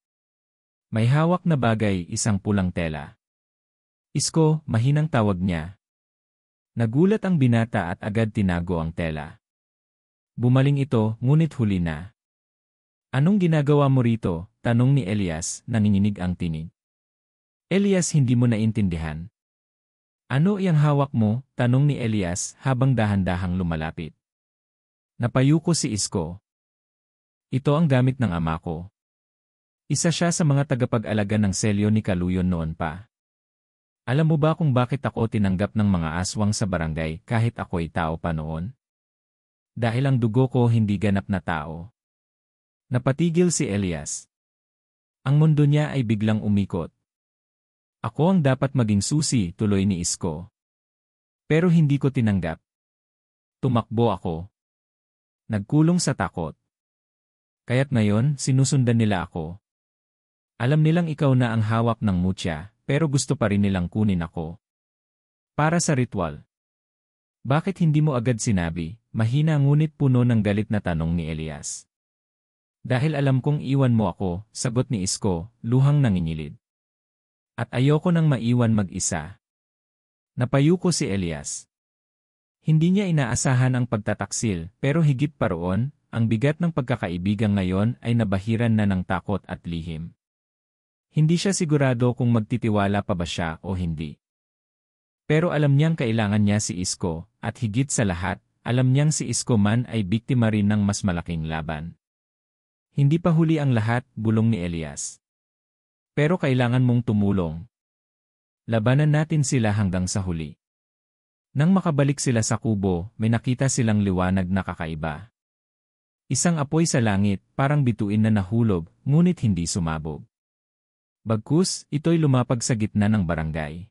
May hawak na bagay, isang pulang tela. Isko, mahinang tawag niya. Nagulat ang binata at agad tinago ang tela. Bumaling ito, ngunit huli na. Anong ginagawa mo rito? Tanong ni Elias, nanginginig ang tinig. Elias, hindi mo naintindihan. Ano iyang hawak mo? Tanong ni Elias habang dahan-dahang lumalapit. Napayuko si Isko. Ito ang gamit ng ama ko. Isa siya sa mga tagapag-alaga ng selyo ni Kaluyon noon pa. Alam mo ba kung bakit ako tinanggap ng mga aswang sa barangay kahit ako'y tao pa noon? Dahil ang dugo ko hindi ganap na tao. Napatigil si Elias. Ang mundo niya ay biglang umikot. Ako ang dapat maging susi, tuloy ni Isko. Pero hindi ko tinanggap. Tumakbo ako. Nagkulong sa takot. Kaya't ngayon, sinusundan nila ako. Alam nilang ikaw na ang hawak ng mutya, pero gusto pa rin nilang kunin ako. Para sa ritual. Bakit hindi mo agad sinabi? Mahina ngunit puno ng galit na tanong ni Elias. Dahil alam kong iwan mo ako, sagot ni Isko, luhang nanginginig. At ayoko nang maiwan mag-isa. Napayuko si Elias. Hindi niya inaasahan ang pagtataksil, pero higit pa roon, ang bigat ng pagkakaibigan ngayon ay nabahiran na ng takot at lihim. Hindi siya sigurado kung magtitiwala pa ba siya o hindi. Pero alam niyang kailangan niya si Isko, at higit sa lahat, alam niyang si Isko man ay biktima rin ng mas malaking laban. Hindi pa huli ang lahat, bulong ni Elias. Pero kailangan mong tumulong. Labanan natin sila hanggang sa huli. Nang makabalik sila sa kubo, may nakita silang liwanag na kakaiba. Isang apoy sa langit, parang bituin na nahulog, ngunit hindi sumabog. Bagkus, ito'y lumapag sa gitna ng barangay.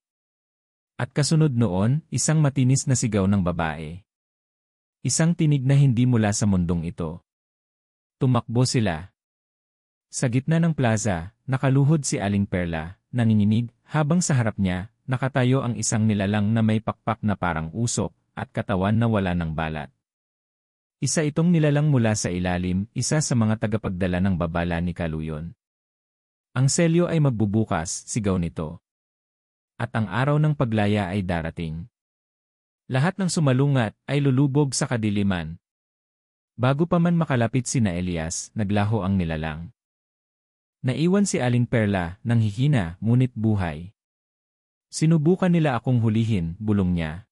At kasunod noon, isang matinis na sigaw ng babae. Isang tinig na hindi mula sa mundong ito. Tumakbo sila. Sa gitna ng plaza, nakaluhod si Aling Perla, nanginginig, habang sa harap niya, nakatayo ang isang nilalang na may pakpak na parang usok, at katawan na wala ng balat. Isa itong nilalang mula sa ilalim, isa sa mga tagapagdala ng babala ni Kaluyon. Ang selyo ay magbubukas, sigaw nito. At ang araw ng paglaya ay darating. Lahat ng sumalungat ay lulubog sa kadiliman. Bago pa man makalapit sina Elias, naglaho ang nilalang. Naiwan si Aling Perla, nang hihina, ngunit buhay. Sinubukan nila akong hulihin, bulong niya.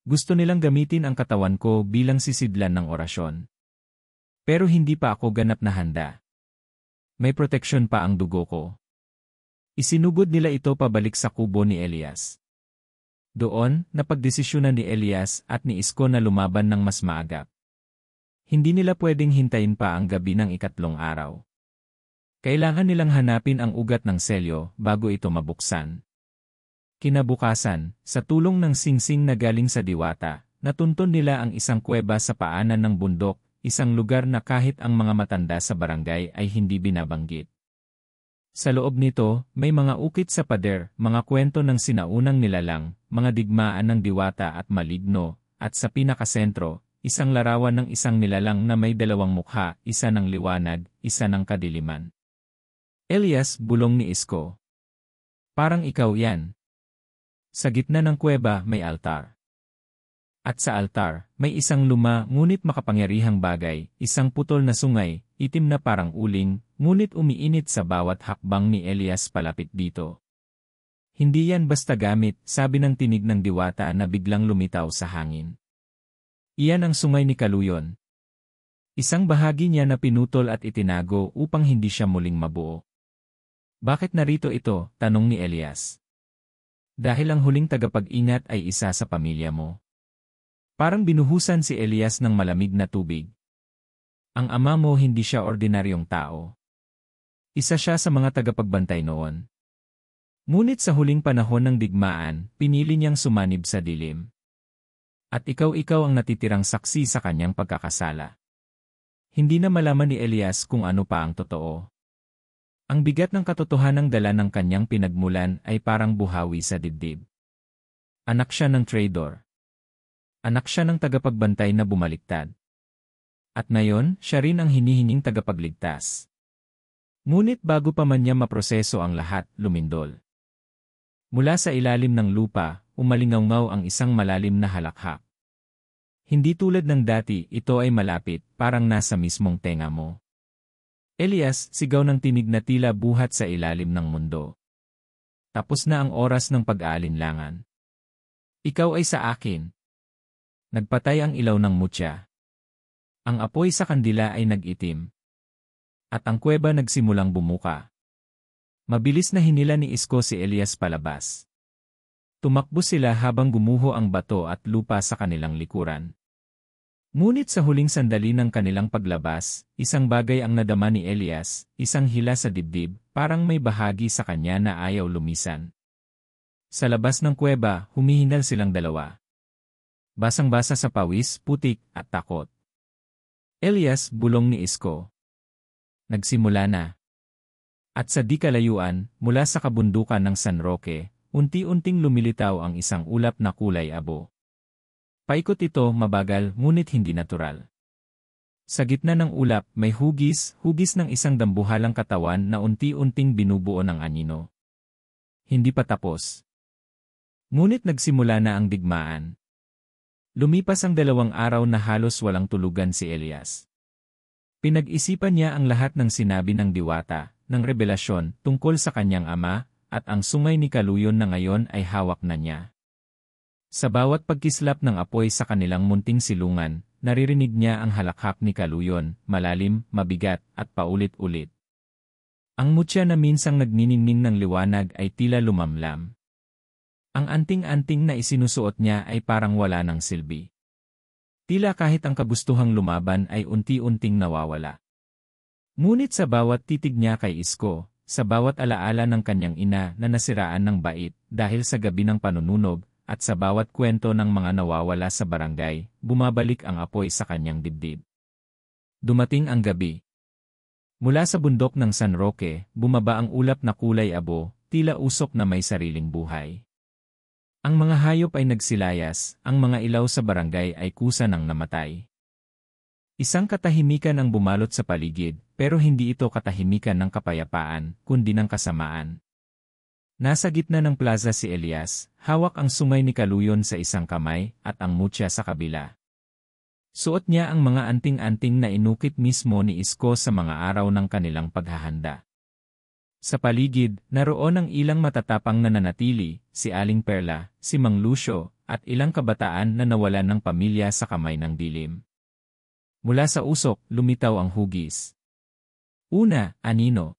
Gusto nilang gamitin ang katawan ko bilang sisidlan ng orasyon. Pero hindi pa ako ganap na handa. May proteksyon pa ang dugo ko. Isinugod nila ito pabalik sa kubo ni Elias. Doon, napagdesisyonan ni Elias at ni Isko na lumaban ng mas maagap. Hindi nila pwedeng hintayin pa ang gabi ng ikatlong araw. Kailangan nilang hanapin ang ugat ng selyo bago ito mabuksan. Kinabukasan, sa tulong ng singsing na galing sa diwata, natunton nila ang isang kuweba sa paanan ng bundok, isang lugar na kahit ang mga matanda sa barangay ay hindi binabanggit. Sa loob nito, may mga ukit sa pader, mga kwento ng sinaunang nilalang, mga digmaan ng diwata at maligno, at sa pinakasentro, isang larawan ng isang nilalang na may dalawang mukha, isa ng liwanag, isa ng kadiliman. Elias, bulong ni Isko. Parang ikaw yan. Sa gitna ng kuweba may altar. At sa altar, may isang luma ngunit makapangyarihang bagay, isang putol na sungay, itim na parang uling, ngunit umiinit sa bawat hakbang ni Elias palapit dito. Hindi yan basta gamit, sabi ng tinig ng diwata na biglang lumitaw sa hangin. Iyan ang sungay ni Kaluyon. Isang bahagi niya na pinutol at itinago upang hindi siya muling mabuo. Bakit narito ito? Tanong ni Elias. Dahil ang huling tagapag-ingat ay isa sa pamilya mo. Parang binuhusan si Elias ng malamig na tubig. Ang ama mo hindi siya ordinaryong tao. Isa siya sa mga tagapagbantay noon. Ngunit sa huling panahon ng digmaan, pinili niyang sumanib sa dilim. At ikaw ang natitirang saksi sa kanyang pagkakasala. Hindi na malaman ni Elias kung ano pa ang totoo. Ang bigat ng katotohanang dala ng kanyang pinagmulan ay parang buhawi sa dibdib. Anak siya ng traidor. Anak siya ng tagapagbantay na bumaliktad. At ngayon, siya rin ang hinihinging tagapagligtas. Ngunit bago pa man niya maproseso ang lahat, lumindol. Mula sa ilalim ng lupa, umalingaw-ngaw ang isang malalim na halakhak. Hindi tulad ng dati, ito ay malapit, parang nasa mismong tenga mo. Elias, sigaw ng tinig na tila buhat sa ilalim ng mundo. Tapos na ang oras ng pag-aalinlangan. Ikaw ay sa akin. Nagpatay ang ilaw ng mutya. Ang apoy sa kandila ay nag-itim. At ang kuweba nagsimulang bumuka. Mabilis na hinila ni Isko si Elias palabas. Tumakbo sila habang gumuho ang bato at lupa sa kanilang likuran. Ngunit sa huling sandali ng kanilang paglabas, isang bagay ang nadama ni Elias, isang hila sa dibdib, parang may bahagi sa kanya na ayaw lumisan. Sa labas ng kuweba, humihinal silang dalawa. Basang-basa sa pawis, putik, at takot. Elias, bulong ni Isko. Nagsimula na. At sa di kalayuan, mula sa kabundukan ng San Roque, unti-unting lumilitaw ang isang ulap na kulay abo. Paikot ito, mabagal, ngunit hindi natural. Sa gitna ng ulap may hugis ng isang dambuhalang katawan na unti-unting binubuo ng anino. Hindi pa tapos. Ngunit nagsimula na ang digmaan. Lumipas ang 2 araw na halos walang tulugan si Elias. Pinag-isipan niya ang lahat ng sinabi ng diwata, ng revelasyon tungkol sa kanyang ama, at ang sungay ni Kaluyon na ngayon ay hawak na niya. Sa bawat pagkislap ng apoy sa kanilang munting silungan, naririnig niya ang halakhak ni Kaluyon, malalim, mabigat, at paulit-ulit. Ang mutya na minsang nagniningning ng liwanag ay tila lumamlam. Ang anting-anting na isinusuot niya ay parang wala ng silbi. Tila kahit ang kagustuhang lumaban ay unti-unting nawawala. Ngunit sa bawat titig niya kay Isko, sa bawat alaala ng kanyang ina na nasiraan ng bait dahil sa gabi ng panununog, at sa bawat kwento ng mga nawawala sa barangay, bumabalik ang apoy sa kanyang dibdib. Dumating ang gabi. Mula sa bundok ng San Roque, bumaba ang ulap na kulay abo, tila usok na may sariling buhay. Ang mga hayop ay nagsilayas, ang mga ilaw sa barangay ay kusa ng namatay. Isang katahimikan ang bumalot sa paligid, pero hindi ito katahimikan ng kapayapaan, kundi ng kasamaan. Nasa gitna ng plaza si Elias, hawak ang sungay ni Kaluyon sa isang kamay at ang mutya sa kabila. Suot niya ang mga anting-anting na inukit mismo ni Isko sa mga araw ng kanilang paghahanda. Sa paligid, naroon ang ilang matatapang na nanatili, si Aling Perla, si Mang Lucio, at ilang kabataan na nawalan ng pamilya sa kamay ng dilim. Mula sa usok, lumitaw ang hugis. Una, anino.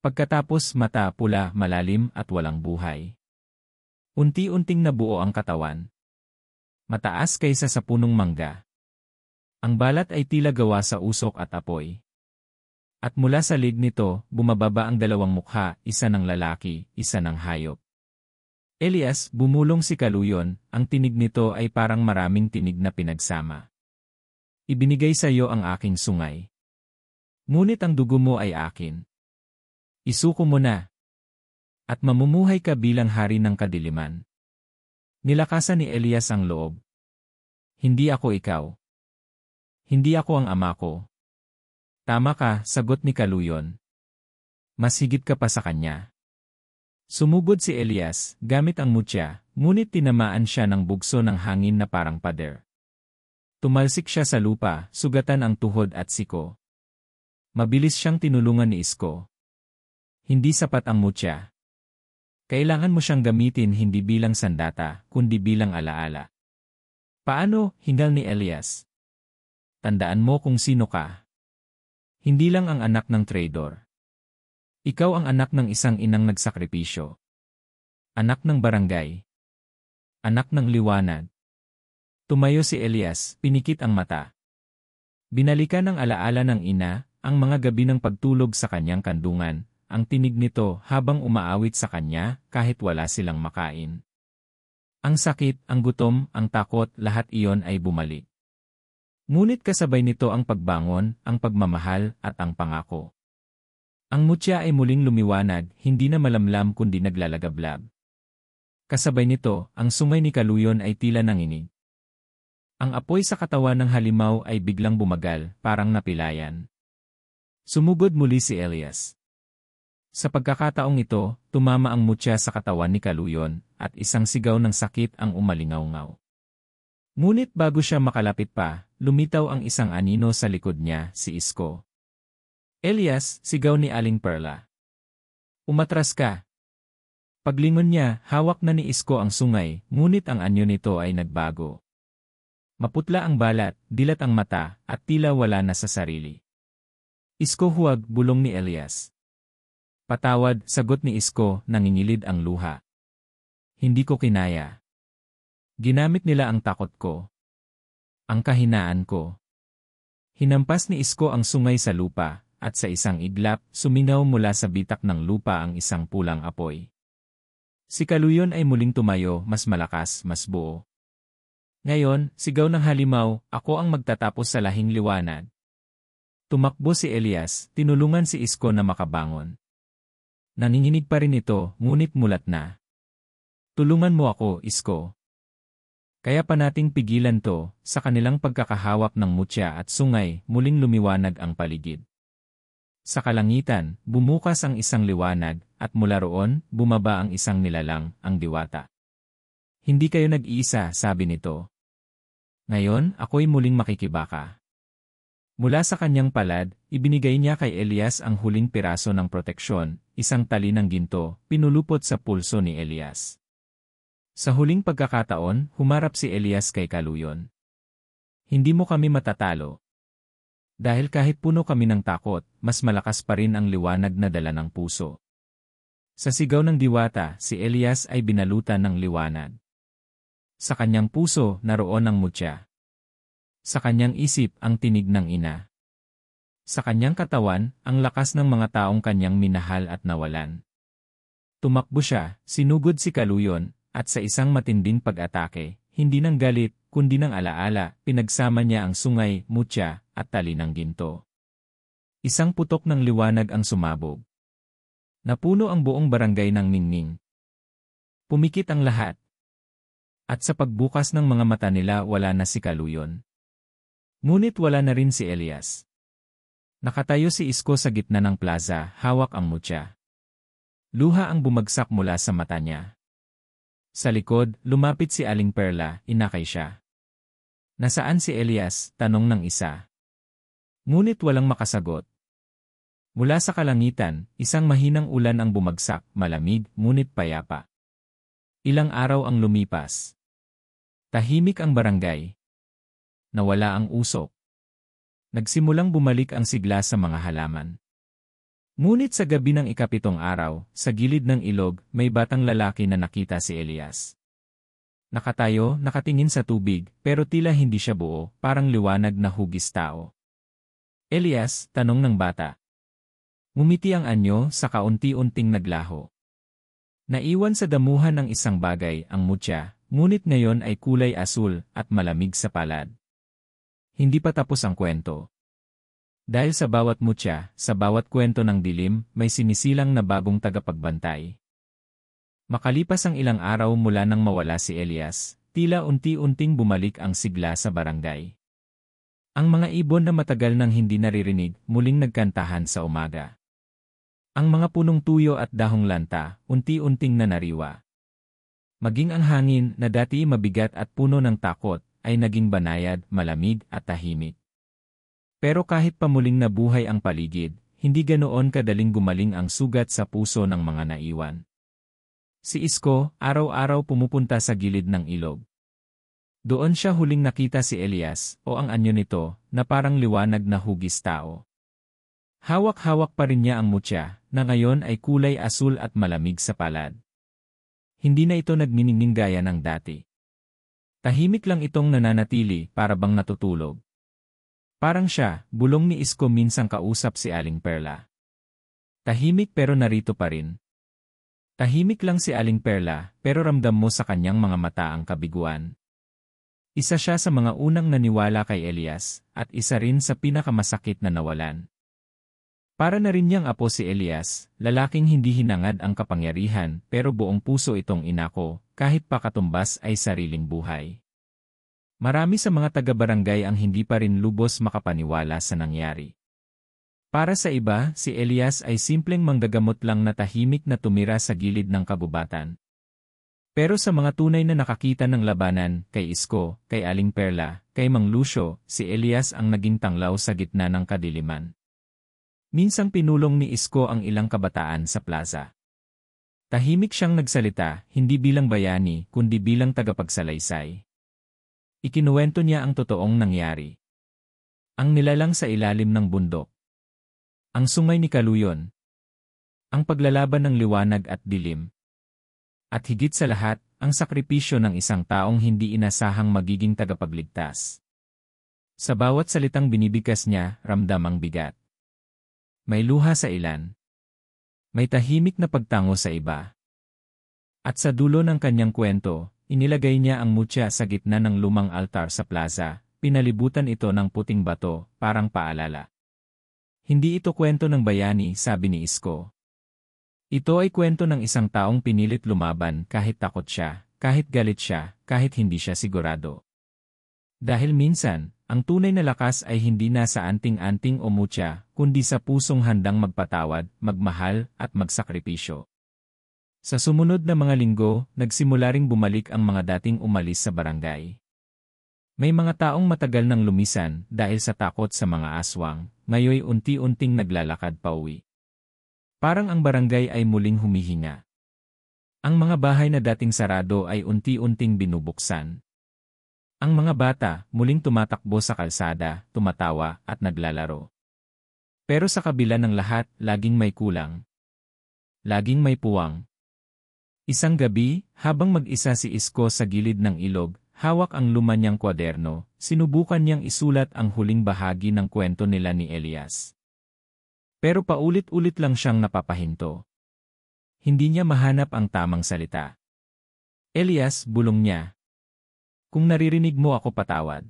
Pagkatapos mata pula, malalim at walang buhay. Unti-unting nabuo ang katawan. Mataas kaysa sa punong mangga. Ang balat ay tila gawa sa usok at apoy. At mula sa lid nito, bumababa ang 2 mukha, isa ng lalaki, isa ng hayop. Elias, bumulong si Kaluyon, ang tinig nito ay parang maraming tinig na pinagsama. Ibinigay sa iyo ang aking sungay. Ngunit ang dugo mo ay akin. Isuko mo na. At mamumuhay ka bilang hari ng kadiliman. Nilakasan ni Elias ang loob. Hindi ako ikaw. Hindi ako ang ama ko. Tama ka, sagot ni Kaluyon. Mas higit ka pa sa kanya. Sumugod si Elias, gamit ang mutya, ngunit tinamaan siya ng bugso ng hangin na parang pader. Tumalsik siya sa lupa, sugatan ang tuhod at siko. Mabilis siyang tinulungan ni Isko. Hindi sapat ang mutya. Kailangan mo siyang gamitin hindi bilang sandata, kundi bilang alaala. Paano? Hingal ni Elias. Tandaan mo kung sino ka. Hindi lang ang anak ng traidor. Ikaw ang anak ng isang inang nagsakripisyo. Anak ng barangay. Anak ng liwanag. Tumayo si Elias, pinikit ang mata. Binalikan ng alaala ng ina, ang mga gabi ng pagtulog sa kanyang kandungan, ang tinig nito habang umaawit sa kanya kahit wala silang makain. Ang sakit, ang gutom, ang takot, lahat iyon ay bumalik. Ngunit kasabay nito ang pagbangon, ang pagmamahal, at ang pangako. Ang mutya ay muling lumiwanag, hindi na malamlam kundi naglalagablab. Kasabay nito, ang sungay ni Kaluyon ay tila nanginig. Ang apoy sa katawan ng halimaw ay biglang bumagal, parang napilayan. Sumugod muli si Elias. Sa pagkakataong ito, tumama ang mutya sa katawan ni Kaluyon, at isang sigaw ng sakit ang umalingaw-ngaw. Ngunit bago siya makalapit pa, lumitaw ang isang anino sa likod niya, si Isko. Elias, sigaw ni Aling Perla. Umatras ka. Paglingon niya, hawak na ni Isko ang sungay, ngunit ang anyo nito ay nagbago. Maputla ang balat, dilat ang mata, at tila wala na sa sarili. Isko, huwag, bulong ni Elias. Patawad, sagot ni Isko, nangingilid ang luha. Hindi ko kinaya. Ginamit nila ang takot ko. Ang kahinaan ko. Hinampas ni Isko ang sungay sa lupa, at sa isang iglap, sumingaw mula sa bitak ng lupa ang isang pulang apoy. Si Kaluyon ay muling tumayo, mas malakas, mas buo. Ngayon, sigaw ng halimaw, ako ang magtatapos sa lahing liwanag. Tumakbo si Elias, tinulungan si Isko na makabangon. Nanginginig pa rin ito, ngunit mulat na. Tulungan mo ako, Isko. Kaya pa nating pigilan to, sa kanilang pagkakahawak ng mutya at sungay, muling lumiwanag ang paligid. Sa kalangitan, bumukas ang isang liwanag, at mula roon, bumaba ang isang nilalang, ang diwata. Hindi kayo nag-iisa, sabi nito. Ngayon, ako'y muling makikibaka. Mula sa kanyang palad, ibinigay niya kay Elias ang huling piraso ng proteksyon, isang tali ng ginto, pinulupot sa pulso ni Elias. Sa huling pagkakataon, humarap si Elias kay Kaluyon. Hindi mo kami matatalo. Dahil kahit puno kami ng takot, mas malakas pa rin ang liwanag na dala ng puso. Sa sigaw ng diwata, si Elias ay binalutan ng liwanag. Sa kanyang puso, naroon ang mutya. Sa kanyang isip, ang tinig ng ina. Sa kanyang katawan, ang lakas ng mga taong kanyang minahal at nawalan. Tumakbo siya, sinugod si Kaluyon, at sa isang matinding pag-atake, hindi ng galit, kundi ng alaala, pinagsama niya ang sungay, mutya, at tali ng ginto. Isang putok ng liwanag ang sumabog. Napuno ang buong barangay ng ningning. Pumikit ang lahat. At sa pagbukas ng mga mata nila wala na si Kaluyon. Ngunit wala na rin si Elias. Nakatayo si Isko sa gitna ng plaza, hawak ang mutya. Luha ang bumagsak mula sa mata niya. Sa likod, lumapit si Aling Perla, inakay siya. Nasaan si Elias? Tanong ng isa. Ngunit walang makasagot. Mula sa kalangitan, isang mahinang ulan ang bumagsak, malamig, ngunit payapa. Ilang araw ang lumipas. Tahimik ang barangay. Nawala ang usok. Nagsimulang bumalik ang sigla sa mga halaman. Ngunit sa gabi ng ikapitong araw, sa gilid ng ilog, may batang lalaki na nakita si Elias. Nakatayo, nakatingin sa tubig, pero tila hindi siya buo, parang liwanag na hugis tao. Elias, tanong ng bata. Ngumiti ang anyo sa kaunti-unting naglaho. Naiwan sa damuhan ng isang bagay, ang mutya, ngunit ngayon ay kulay asul at malamig sa palad. Hindi pa tapos ang kwento. Dahil sa bawat mutya, sa bawat kwento ng dilim, may sinisilang na bagong tagapagbantay. Makalipas ang ilang araw mula nang mawala si Elias, tila unti-unting bumalik ang sigla sa barangay. Ang mga ibon na matagal nang hindi naririnig, muling nagkantahan sa umaga. Ang mga punong tuyo at dahong lanta, unti-unting nanariwa. Maging ang hangin na dati mabigat at puno ng takot, ay naging banayad, malamig at tahimik. Pero kahit pamuling nabuhay ang paligid, hindi ganoon kadaling gumaling ang sugat sa puso ng mga naiwan. Si Isko, araw-araw pumupunta sa gilid ng ilog. Doon siya huling nakita si Elias, o ang anyo nito, na parang liwanag na hugis tao. Hawak-hawak pa rin niya ang mutya, na ngayon ay kulay asul at malamig sa palad. Hindi na ito nagniningning gaya ng dati. Tahimik lang itong nananatili, para bang natutulog. Parang siya, bulong ni Isko minsang kausap si Aling Perla. Tahimik pero narito pa rin. Tahimik lang si Aling Perla, pero ramdam mo sa kanyang mga mata ang kabiguan. Isa siya sa mga unang naniwala kay Elias, at isa rin sa pinakamasakit na nawalan. Para na rin niyang apo si Elias, lalaking hindi hinangad ang kapangyarihan pero buong puso itong inako, kahit pa katumbas ay sariling buhay. Marami sa mga taga-barangay ang hindi pa rin lubos makapaniwala sa nangyari. Para sa iba, si Elias ay simpleng manggagamot lang na tahimik na tumira sa gilid ng kabubatan. Pero sa mga tunay na nakakita ng labanan, kay Isko, kay Aling Perla, kay Mang Lucio, si Elias ang naging tanglaw sa gitna ng kadiliman. Minsang pinulong ni Isko ang ilang kabataan sa plaza. Tahimik siyang nagsalita, hindi bilang bayani, kundi bilang tagapagsalaysay. Ikinuwento niya ang totoong nangyari. Ang nilalang sa ilalim ng bundok. Ang sungay ni Kaluyon. Ang paglalaban ng liwanag at dilim. At higit sa lahat, ang sakripisyo ng isang taong hindi inasahang magiging tagapagligtas. Sa bawat salitang binibigkas niya, ramdam ang bigat. May luha sa ilan. May tahimik na pagtango sa iba. At sa dulo ng kanyang kwento, inilagay niya ang mutya sa gitna ng lumang altar sa plaza, pinalibutan ito ng puting bato, parang paalala. Hindi ito kwento ng bayani, sabi ni Isko. Ito ay kwento ng isang taong pinilit lumaban kahit takot siya, kahit galit siya, kahit hindi siya sigurado. Dahil minsan, ang tunay na lakas ay hindi nasa anting-anting o mutya, kundi sa pusong handang magpatawad, magmahal, at magsakripisyo. Sa sumunod na mga linggo, nagsimula ring bumalik ang mga dating umalis sa barangay. May mga taong matagal nang lumisan dahil sa takot sa mga aswang, ngayoy unti-unting naglalakad pauwi. Parang ang barangay ay muling humihinga. Ang mga bahay na dating sarado ay unti-unting binubuksan. Ang mga bata muling tumatakbo sa kalsada, tumatawa at naglalaro. Pero sa kabila ng lahat, laging may kulang. Laging may puwang. Isang gabi, habang mag-isa si Isko sa gilid ng ilog, hawak ang luma niyang kwaderno, sinubukan niyang isulat ang huling bahagi ng kwento nila ni Elias. Pero paulit-ulit lang siyang napapahinto. Hindi niya mahanap ang tamang salita. Elias, bulong niya. Kung naririnig mo ako, patawad.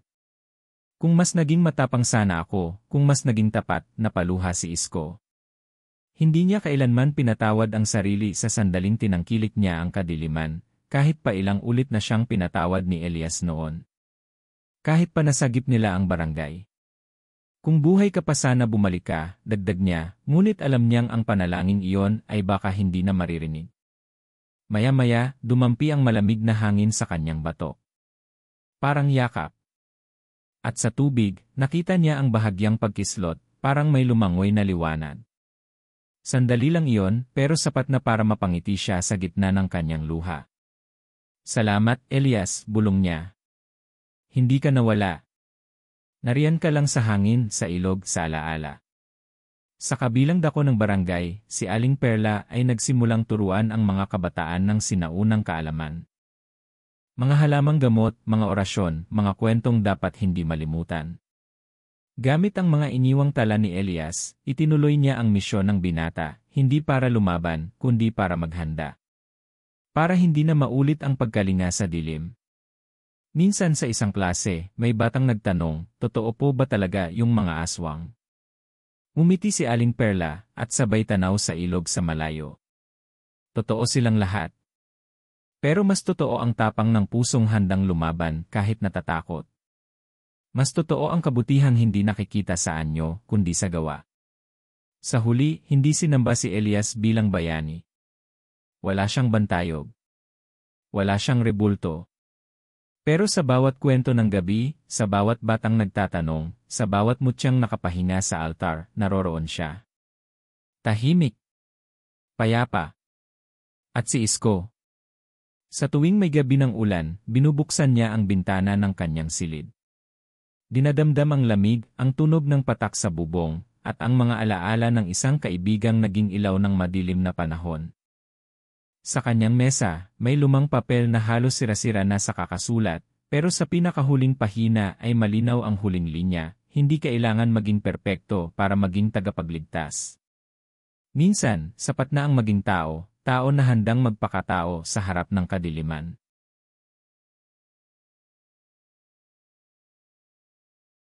Kung mas naging matapang sana ako, kung mas naging tapat, napaluha si Isko. Hindi niya kailanman pinatawad ang sarili sa sandaling tinangkilik niya ang kadiliman, kahit pa ilang ulit na siyang pinatawad ni Elias noon. Kahit pa nasagip nila ang barangay. Kung buhay ka pa sana bumalik ka, dagdag niya, ngunit alam niyang ang panalangin iyon ay baka hindi na maririnig. Maya-maya, dumampi ang malamig na hangin sa kanyang batok. Parang yakap. At sa tubig, nakita niya ang bahagyang pagkislot, parang may lumangoy na liwanag. Sandali lang iyon, pero sapat na para mapangiti siya sa gitna ng kanyang luha. Salamat, Elias, bulong niya. Hindi ka nawala. Nariyan ka lang sa hangin, sa ilog, sa alaala. Sa kabilang dako ng barangay, si Aling Perla ay nagsimulang turuan ang mga kabataan ng sinaunang kaalaman. Mga halamang gamot, mga orasyon, mga kwentong dapat hindi malimutan. Gamit ang mga iniwang tala ni Elias, itinuloy niya ang misyon ng binata, hindi para lumaban, kundi para maghanda. Para hindi na maulit ang pagkalinga sa dilim. Minsan sa isang klase, may batang nagtanong, totoo po ba talaga yung mga aswang? Umiti si Aling Perla, at sabay tanaw sa ilog sa malayo. Totoo silang lahat. Pero mas totoo ang tapang ng pusong handang lumaban kahit natatakot. Mas totoo ang kabutihang hindi nakikita sa anyo, kundi sa gawa. Sa huli, hindi sinamba si Elias bilang bayani. Wala siyang bantayog. Wala siyang rebulto. Pero sa bawat kwento ng gabi, sa bawat batang nagtatanong, sa bawat mutyang nakapahinga sa altar, naroroon siya. Tahimik. Payapa. At si Isko. Sa tuwing may gabi ng ulan, binubuksan niya ang bintana ng kanyang silid. Dinadamdam ang lamig, ang tunog ng patak sa bubong, at ang mga alaala ng isang kaibigang naging ilaw ng madilim na panahon. Sa kanyang mesa, may lumang papel na halos sira-sira na sa kakasulat, pero sa pinakahuling pahina ay malinaw ang huling linya, hindi kailangan maging perpekto para maging tagapagligtas. Minsan, sapat na ang maging tao, tao na handang magpakatao sa harap ng kadiliman.